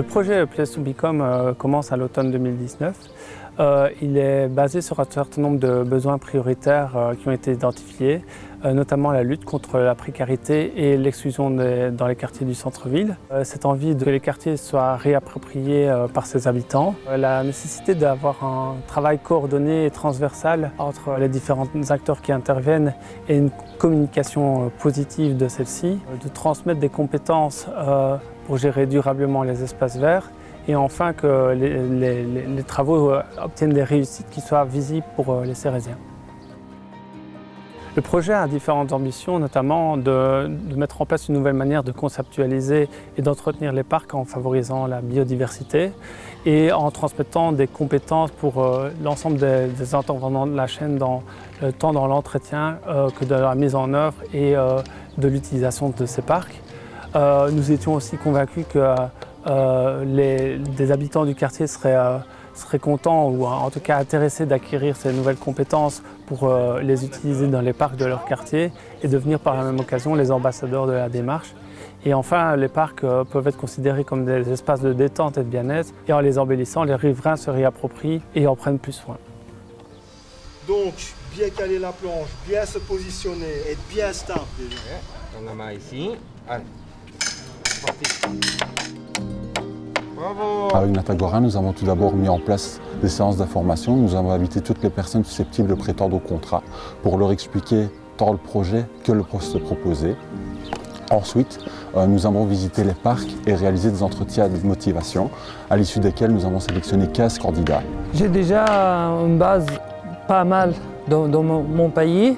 Le projet Place to Become commence à l'automne 2019. Il est basé sur un certain nombre de besoins prioritaires qui ont été identifiés, notamment la lutte contre la précarité et l'exclusion dans les quartiers du centre-ville. Cette envie que les quartiers soient réappropriés par ses habitants. La nécessité d'avoir un travail coordonné et transversal entre les différents acteurs qui interviennent et une communication positive de celle-ci. De transmettre des compétences pour gérer durablement les espaces verts. Et enfin que les travaux obtiennent des réussites qui soient visibles pour les Cérésiens. Le projet a différentes ambitions, notamment de mettre en place une nouvelle manière de conceptualiser et d'entretenir les parcs en favorisant la biodiversité et en transmettant des compétences pour l'ensemble des intervenants de la chaîne tant dans l'entretien que dans la mise en œuvre et de l'utilisation de ces parcs. Nous étions aussi convaincus que des habitants du quartier seraient contents ou en tout cas intéressés d'acquérir ces nouvelles compétences pour les utiliser dans les parcs de leur quartier et devenir par la même occasion les ambassadeurs de la démarche. Et enfin, les parcs peuvent être considérés comme des espaces de détente et de bien-être et en les embellissant, les riverains se réapproprient et en prennent plus soin. Donc, bien caler la planche, bien se positionner, être bien stable déjà. On la met ici. Allez. Avec Natagora, nous avons tout d'abord mis en place des séances d'information. Nous avons invité toutes les personnes susceptibles de prétendre au contrat pour leur expliquer tant le projet que le poste proposé. Ensuite, nous avons visité les parcs et réalisé des entretiens de motivation, à l'issue desquels nous avons sélectionné 15 candidats. J'ai déjà une base pas mal dans mon pays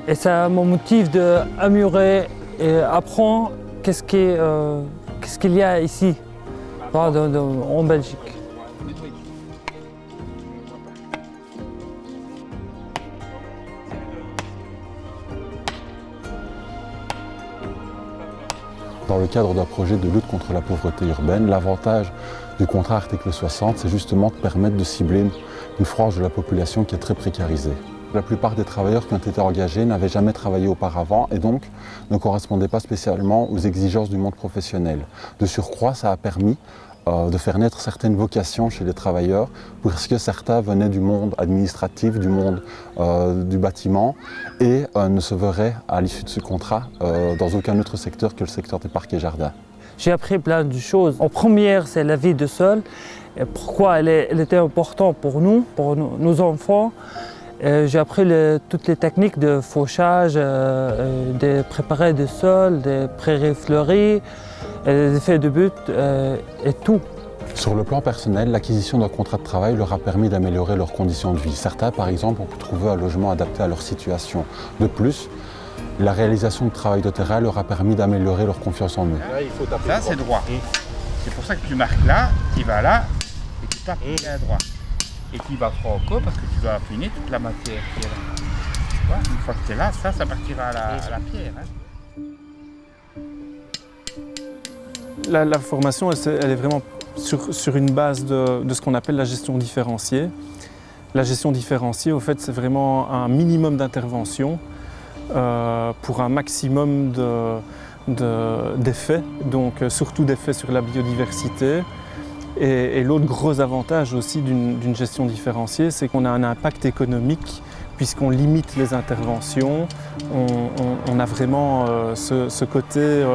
et ça me motive d'améliorer et apprendre qu'est-ce qu'il y a ici, en Belgique. Dans le cadre d'un projet de lutte contre la pauvreté urbaine, l'avantage du contrat article 60, c'est justement de permettre de cibler une frange de la population qui est très précarisée. La plupart des travailleurs qui ont été engagés n'avaient jamais travaillé auparavant et donc ne correspondaient pas spécialement aux exigences du monde professionnel. De surcroît, ça a permis de faire naître certaines vocations chez les travailleurs, parce que certains venaient du monde administratif, du monde du bâtiment et ne se verraient à l'issue de ce contrat dans aucun autre secteur que le secteur des parcs et jardins. J'ai appris plein de choses. En première, c'est la vie de seul, et pourquoi elle était importante pour nous, pour nos enfants. J'ai appris toutes les techniques de fauchage, de préparer des sols, des prairies fleuries, des effets de but et tout. Sur le plan personnel, l'acquisition d'un contrat de travail leur a permis d'améliorer leurs conditions de vie. Certains, par exemple, ont pu trouver un logement adapté à leur situation. De plus, la réalisation de travail de terrain leur a permis d'améliorer leur confiance en eux. Là, il faut taper ça, c'est droit. C'est pour ça que tu marques là, tu vas là et tu tapes bien droit. Et tu vas franco parce que tu vas affiner toute la matière qui est là. Tu vois, une fois que tu es là, ça partira à la pierre. Hein. La formation, elle est vraiment sur une base de ce qu'on appelle la gestion différenciée. La gestion différenciée, au fait, c'est vraiment un minimum d'intervention pour un maximum d'effets, donc surtout d'effets sur la biodiversité. Et l'autre gros avantage aussi d'une gestion différenciée, c'est qu'on a un impact économique puisqu'on limite les interventions. On a vraiment ce côté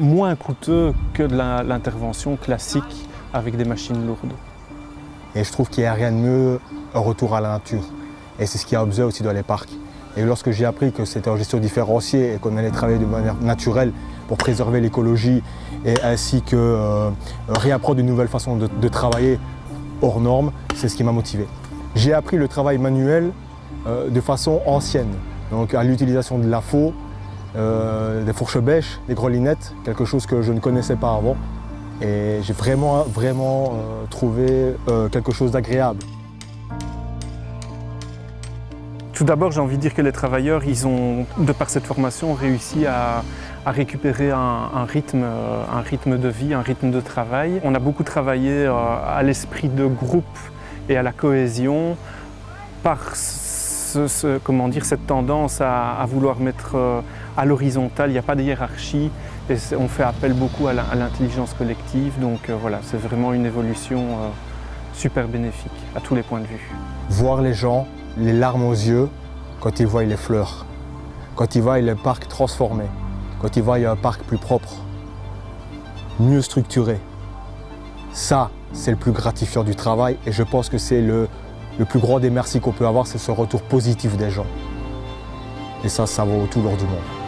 moins coûteux que de l'intervention classique avec des machines lourdes. Et je trouve qu'il n'y a rien de mieux un retour à la nature. Et c'est ce qu'il y a observé aussi dans les parcs. Et lorsque j'ai appris que c'était en gestion différenciée et qu'on allait travailler de manière naturelle pour préserver l'écologie et ainsi que réapprendre une nouvelle façon de travailler hors normes, c'est ce qui m'a motivé. J'ai appris le travail manuel de façon ancienne, donc à l'utilisation de la faux, des fourches-bêches, des grelinettes, quelque chose que je ne connaissais pas avant. Et j'ai vraiment trouvé quelque chose d'agréable. Tout d'abord, j'ai envie de dire que les travailleurs, ils ont, de par cette formation, réussi à récupérer un rythme de vie, un rythme de travail. On a beaucoup travaillé à l'esprit de groupe et à la cohésion par cette tendance à vouloir mettre à l'horizontale. Il n'y a pas de hiérarchie Et on fait appel beaucoup à l'intelligence collective, donc voilà, c'est vraiment une évolution super bénéfique à tous les points de vue. Voir les gens, les larmes aux yeux, quand ils voient les fleurs, quand ils voient le parc transformé, quand ils voient un parc plus propre, mieux structuré. Ça, c'est le plus gratifiant du travail et je pense que c'est le plus grand des merci qu'on peut avoir, c'est ce retour positif des gens. Et ça vaut tout l'or du monde.